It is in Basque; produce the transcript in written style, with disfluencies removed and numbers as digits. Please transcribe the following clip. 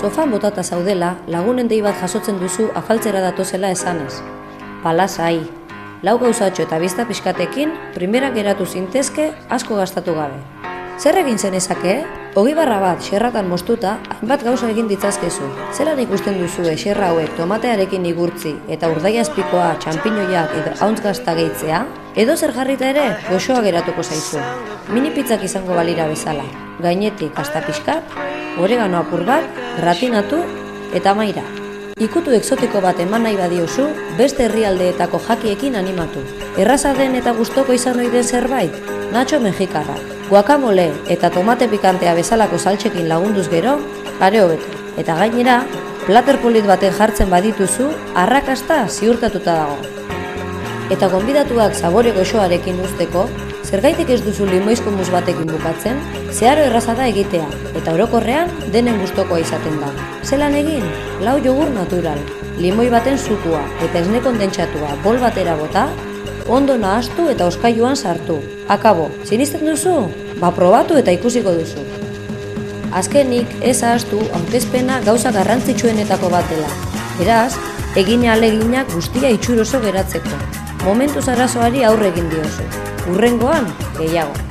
Sofan botata zaudela, lagunen dei bat jasotzen duzu afaltzera datozela esanez. Palasai, lau gauzatxo eta bizta pixkatekin, primera geratu zintezke asko gastatu gabe. Zer egin zenezake? 20 xerratan moztuta, hainbat gauza egin ditzazkezu. Zelan ikusten duzu xerra hauek tomatearekin igurtzi eta urdaiazpikoa, txanpinoiak edo hauntz gazta gehitzea? Edo zer jarrita ere, goxoa geratuko zaizu. Mini pizzak izango balira bezala. Gainetik hasta pixkat, oregano apur bat, gratinatu eta maira. Ikutu exotiko bat eman nahi badiozu, beste herrialdeetako jakiekin animatu. Erraza den eta gustoko izan ohi den zerbait? Nacho mexikarrak. Guacamole eta tomate pikantea bezalako saltxekin lagunduz gero, are hobeto. Eta gainera, plater polit baten jartzen badituzu, arrakasta ziurtatuta dago. Eta gonbidatuak zabore goxoarekin usteko, zergaitik ez duzu limoizko mus batekin bukatzen, zeharo erraza da egitea, eta orokorrean denen gustokoa izaten da. Zelan egin? Lau jogur natural, limoi baten zukua eta esne kondentsatua bol batera bota, ondo nahastu eta oskailuan sartu. Akabo, sinisten duzu? Ba probatu eta ikusiko duzu. Azkenik, ez ahaztu aurkezpena gauza garrantzitsuenetako bat dela. Beraz, egine ahaleginak guztia itxuroso geratzeko. Momentuz arazoari aurre egin diozu. Hurrengoan, gehiago.